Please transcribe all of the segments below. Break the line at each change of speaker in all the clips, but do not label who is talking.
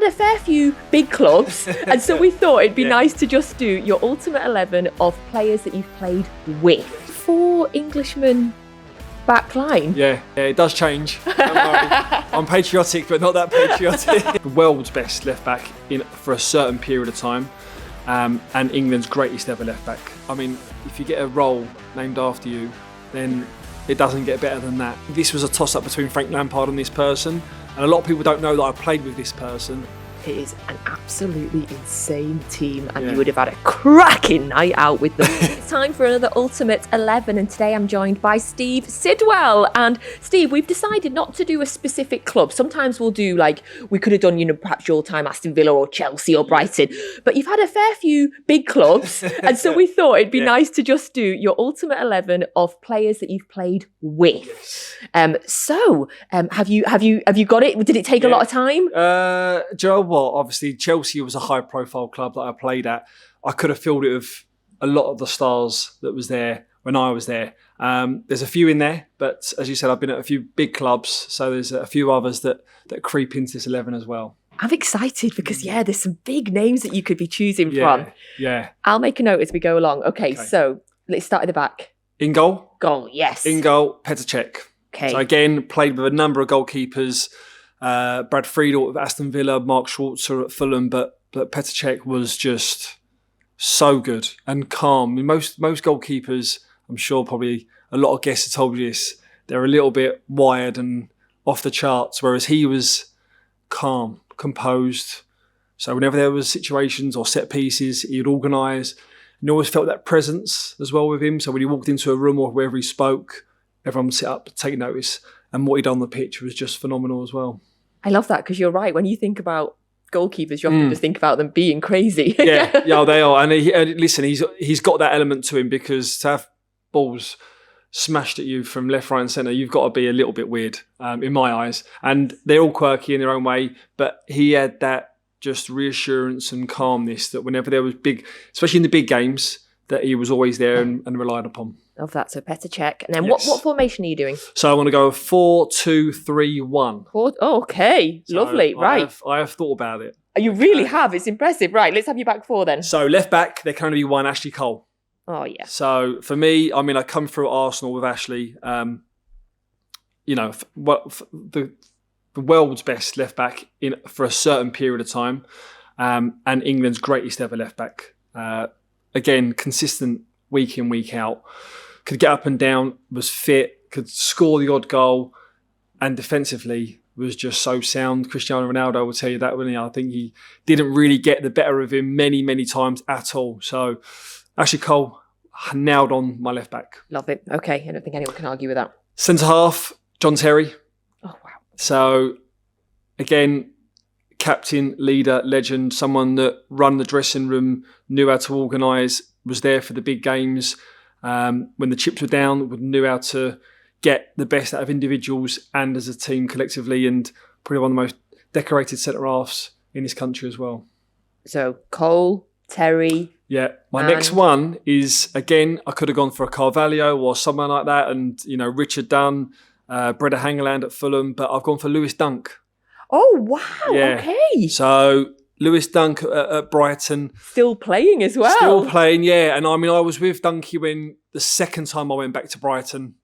had a fair few big clubs, and so we thought it'd be nice to just do your ultimate 11 of players that you've played with. 4 Englishmen back line.
Yeah, it does change. Don't worry. I'm patriotic, but not that patriotic. The world's best left back for a certain period of time, and England's greatest ever left back. I mean, if you get a role named after you, then it doesn't get better than that. This was a toss-up between Frank Lampard and this person, and a lot of people don't know that I played with this person.
It is an absolutely insane team, and you would have had a cracking night out with them. It's time for another Ultimate 11, and today I'm joined by Steve Sidwell. And Steve, we've decided not to do a specific club. Sometimes we'll do, like, we could have done, perhaps your time Aston Villa or Chelsea or Brighton, but you've had a fair few big clubs, and so we thought it'd be nice to just do your Ultimate 11 of players that you've played with. Have you got it? Did it take a lot of time?
Do you know what? Obviously, Chelsea was a high-profile club that I played at. I could have filled it with a lot of the stars that was there when I was there. There's a few in there, but as you said, I've been at a few big clubs, so there's a few others that creep into this 11 as well.
I'm excited because, there's some big names that you could be choosing from.
Yeah.
I'll make a note as we go along. Okay, so let's start at the back.
In goal?
Goal, yes.
In goal, Petr Cech.
Okay.
So again, played with a number of goalkeepers. Brad Friedel at Aston Villa, Mark Schwarzer at Fulham, but Petr Cech was just so good and calm. I mean, most goalkeepers, I'm sure probably a lot of guests have told you this, they're a little bit wired and off the charts, whereas he was calm, composed. So whenever there was situations or set pieces, he would organise. And you always felt that presence as well with him. So when he walked into a room or wherever he spoke, everyone would sit up to take notice. And what he did on the pitch was just phenomenal as well.
I love that because you're right. When you think about goalkeepers, you often just think about them being crazy.
yeah, they are. And listen, he's got that element to him because to have balls smashed at you from left, right and centre, you've got to be a little bit weird in my eyes. And they're all quirky in their own way, but he had that just reassurance and calmness that whenever there was big, especially in the big games, that he was always there and relied upon.
Love that. So Petr Cech. And then what formation are you doing?
So I want to go 4-2-3-1.
Okay, so lovely. Right.
I have thought about it.
You really have. It's impressive. Right, let's have you back 4 then.
So left back, there can only be one, Ashley Cole.
Oh, yeah.
So for me, I mean, I come through Arsenal with Ashley. The world's best left back for a certain period of time, and England's greatest ever left back. Again, consistent week in, week out. Could get up and down, was fit, could score the odd goal, and defensively was just so sound. Cristiano Ronaldo will tell you that, wouldn't he? I think he didn't really get the better of him many, many times at all. So Ashley Cole, nailed on my left back.
Love it. Okay, I don't think anyone can argue with that.
Centre half, John Terry.
Oh, wow.
So, again, captain, leader, legend, someone that run the dressing room, knew how to organise, was there for the big games. When the chips were down, knew how to get the best out of individuals and as a team collectively, and probably one of the most decorated centre-halves in this country as well.
So, Cole, Terry...
Yeah, my next one is, again, I could have gone for a Carvalho or someone like that, and, Richard Dunn, Breda Hangeland at Fulham, but I've gone for Lewis Dunk.
Oh, wow, okay.
So, Lewis Dunk at Brighton.
Still playing as well.
Still playing, yeah. And I mean, I was with Dunky when the second time I went back to Brighton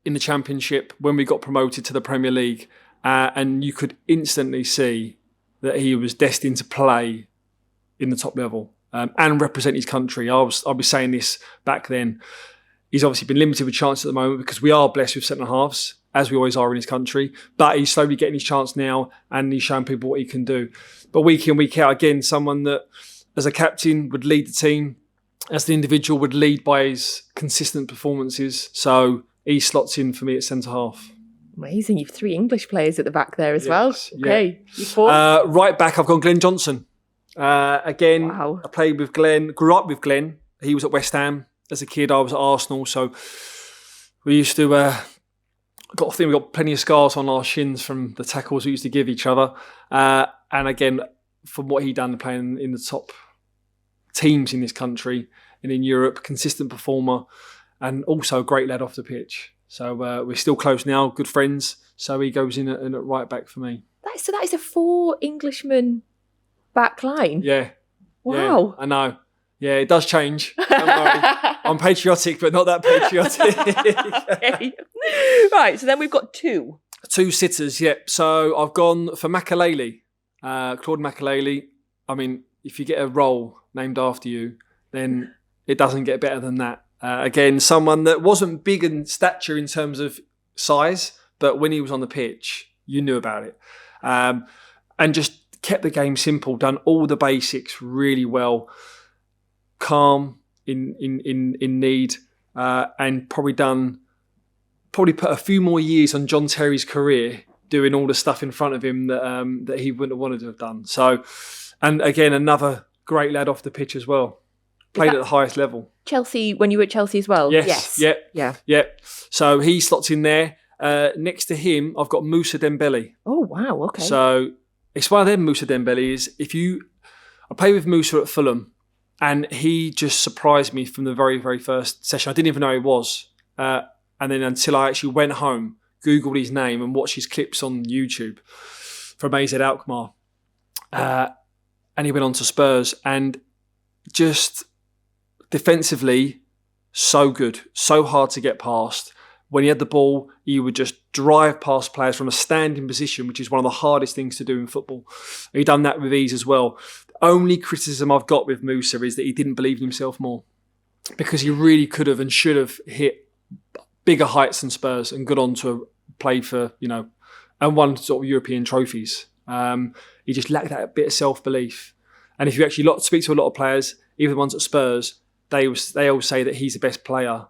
in the Championship when we got promoted to the Premier League. And you could instantly see that he was destined to play in the top level and represent his country. I'll be saying this back then. He's obviously been limited with chances at the moment because we are blessed with centre-halves, as we always are in his country. But he's slowly getting his chance now and he's showing people what he can do. But week in, week out, again, someone that as a captain would lead the team, as the individual would lead by his consistent performances. So he slots in for me at centre-half.
Amazing. You've 3 English players at the back there as well. Okay.
Yeah.
You 4?
Right back, I've gone Glenn Johnson. Again,
wow.
I played with Glenn, grew up with Glenn. He was at West Ham. As a kid, I was at Arsenal. So we used to... I think we got plenty of scars on our shins from the tackles we used to give each other. And again, from what he done playing in the top teams in this country and in Europe, consistent performer and also a great lad off the pitch. So we're still close now, good friends. So he goes in at right back for me.
That is a 4 Englishman back line.
Yeah.
Wow.
Yeah, I know. Yeah, it does change. Don't worry. I'm patriotic, but not that patriotic.
Okay. Right, so then we've got 2.
2 sitters, yep. So I've gone for Makalele, Claude Makalele. I mean, if you get a role named after you, then it doesn't get better than that. Again, someone that wasn't big in stature in terms of size, but when he was on the pitch, you knew about it. And just kept the game simple, done all the basics really well, calm in need, and probably put a few more years on John Terry's career doing all the stuff in front of him that he wouldn't have wanted to have done. So, and again, another great lad off the pitch as well. Played at the highest level.
Chelsea, when you were at Chelsea as well?
Yes. Yep. So he slots in there. Next to him, I've got Moussa Dembele.
Oh, wow. Okay.
So it's one of them, Moussa Dembele, is I played with Moussa at Fulham, and he just surprised me from the very, very first session. I didn't even know who he was. And then until I actually went home, Googled his name and watched his clips on YouTube from AZ Alkmaar. And he went on to Spurs, and just defensively, so good, so hard to get past. When he had the ball, he would just drive past players from a standing position, which is one of the hardest things to do in football. He done that with ease as well. Only criticism I've got with Moussa is that he didn't believe in himself more, because he really could have and should have hit bigger heights than Spurs and got on to play for, and won sort of European trophies. He just lacked that bit of self-belief. And if you actually speak to a lot of players, even the ones at Spurs, they all say that he's the best player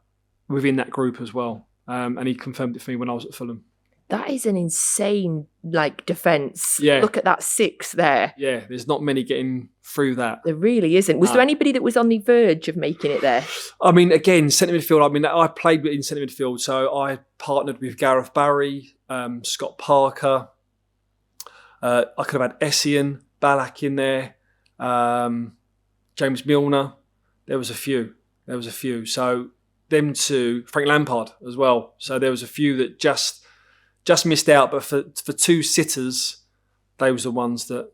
within that group as well. And he confirmed it for me when I was at Fulham.
That is an insane, defence.
Yeah.
Look at that 6 there.
Yeah, there's not many getting through that.
There really isn't. Was there anybody that was on the verge of making it there?
I mean, again, centre midfield. I played in centre midfield, so I partnered with Gareth Barry, Scott Parker. I could have had Essien, Ballack in there, James Milner. There was a few. So them 2, Frank Lampard as well. So there was a few that just missed out, but for 2 sitters, they was the ones that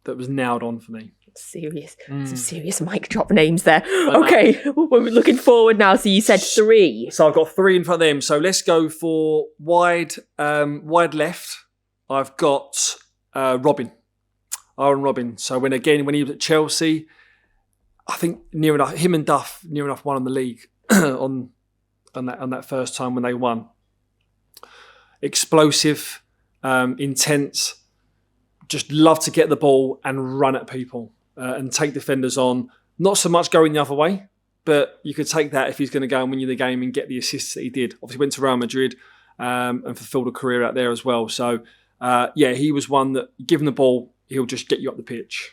was nailed on for me.
Serious, some serious mic drop names there. Okay, we're looking forward now. So you said 3.
So I've got 3 in front of them. So let's go for wide left. I've got Aaron Robin. So when he was at Chelsea, I think near enough him and Duff won the league on that first time when they won. Explosive, intense, just love to get the ball and run at people and take defenders on. Not so much going the other way, but you could take that if he's going to go and win you the game and get the assists that he did. Obviously went to Real Madrid and fulfilled a career out there as well. So he was one that, given the ball, he'll just get you up the pitch.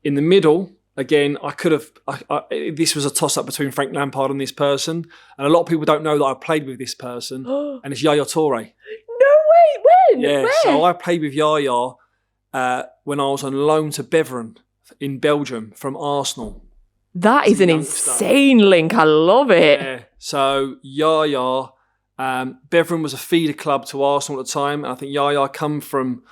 In the middle, again, I could have. This was a toss-up between Frank Lampard and this person, and a lot of people don't know that I played with this person, and it's Yaya Toure.
No way! When?
Yeah,
Where?
so I played with Yaya when I was on loan to Beveren in Belgium from Arsenal.
That is an insane link. I love it.
Yeah. So Yaya, Beveren was a feeder club to Arsenal at the time, and I think Yaya come from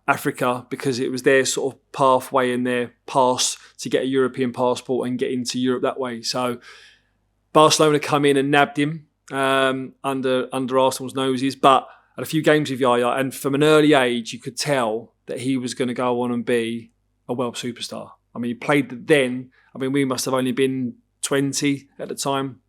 Africa because it was their sort of pathway and their pass to get a European passport and get into Europe that way. So Barcelona come in and nabbed him under Arsenal's noses, but had a few games with Yaya, and from an early age you could tell that he was going to go on and be a world superstar. I mean, he played then. I mean, we must have only been 20 at the time,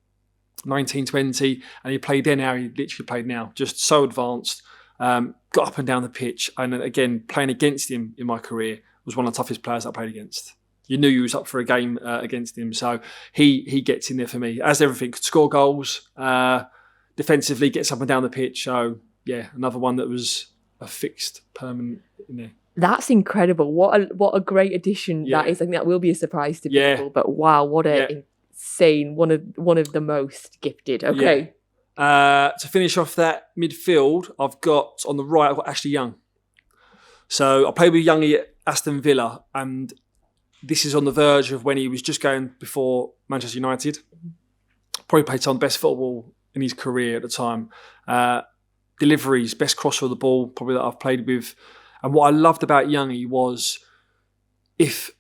19, 20, and he played then how he literally played now, just so advanced. Got up and down the pitch, and again, playing against him in my career was one of the toughest players I played against. You knew you was up for a game against him, so he gets in there for me. As everything, could score goals, defensively gets up and down the pitch. So yeah, another one that was a fixed permanent in there.
That's incredible. What a great addition that is. I think that will be a surprise to people. But wow, what a insane one of the most gifted. Okay.
Yeah. To finish off that midfield, I've got on the right, I've got Ashley Young. So I played with Youngie at Aston Villa, and this is on the verge of when he was just going before Manchester United. Probably played some of the best football in his career at the time. deliveries, best crosser of the ball probably that I've played with. And what I loved about Youngie was if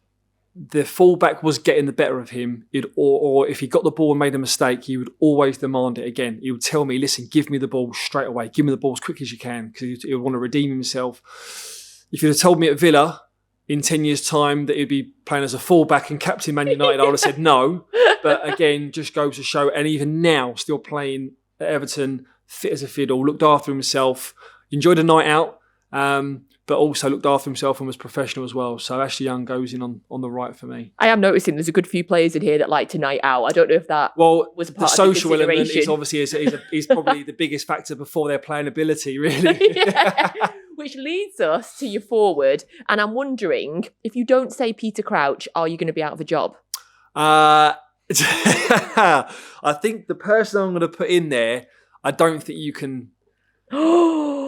the fullback was getting the better of him, or if he got the ball and made a mistake, he would always demand it again. He would tell me, listen, give me the ball straight away. Give me the ball as quick as you can, because he would want to redeem himself. If you'd have told me at Villa in 10 years' time that he'd be playing as a fullback and captain Man United, I would have said no. But again, just goes to show, and even now, still playing at Everton, fit as a fiddle, looked after himself, enjoyed a night out, but also looked after himself and was professional as well. So Ashley Young goes in on the right for me.
I am noticing there's a good few players in here that like to night out. I don't know if that was a part of the
social element is obviously is probably the biggest factor before their playing ability, really.
Which leads us to your forward. And I'm wondering, if you don't say Peter Crouch, are you going to be out of a job?
I think the person I'm going to put in there, I don't think you can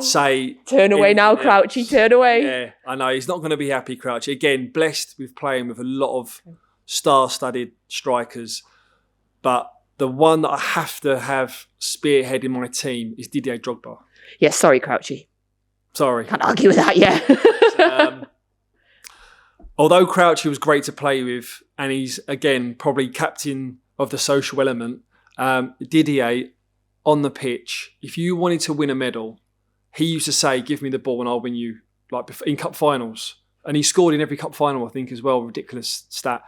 say...
Turn away now, Crouchy, turn away.
Yeah, I know. He's not going to be happy, Crouchy. Again, blessed with playing with a lot of star-studded strikers. But the one that I have to have spearheading my team is Didier Drogba.
Yeah, sorry, Crouchy.
Sorry.
Can't argue with that, yeah.
Although Crouchy was great to play with, and he's, again, probably captain of the social element, Didier, on the pitch, if you wanted to win a medal, he used to say, give me the ball and I'll win you, like in cup finals. And he scored in every cup final, I think, as well. Ridiculous stat.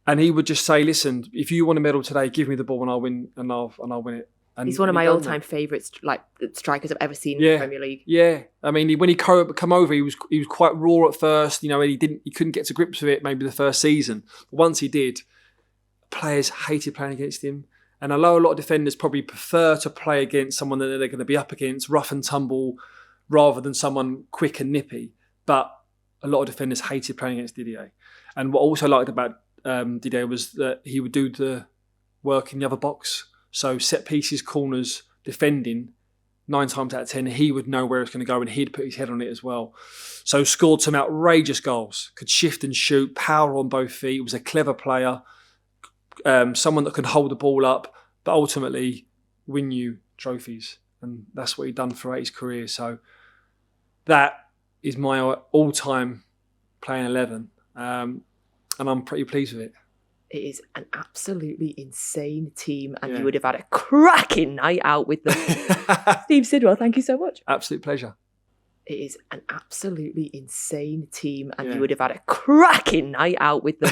And he would just say, listen, if you want a medal today, give me the ball and I'll win, and I'll win it. And
he's one of my all-time favourite strikers I've ever seen in the Premier League.
Yeah, I mean, when he come over, he was quite raw at first. You know, and he couldn't get to grips with it. Maybe the first season. But once he did, players hated playing against him. And although a lot of defenders probably prefer to play against someone that they're going to be up against, rough and tumble, rather than someone quick and nippy, but a lot of defenders hated playing against Didier. And what I also liked about Didier was that he would do the work in the other box. So set pieces, corners, defending, 9 times out of 10, he would know where it's going to go and he'd put his head on it as well. So scored some outrageous goals, could shift and shoot, power on both feet, was a clever player, someone that could hold the ball up, but ultimately win you trophies. And that's what he'd done throughout his career. So that is my all-time playing 11. And I'm pretty pleased with it.
It is an absolutely insane team, and you would have had a cracking night out with them. Steve Sidwell, thank you so much.
Absolute pleasure.
It is an absolutely insane team, and you would have had a cracking night out with them.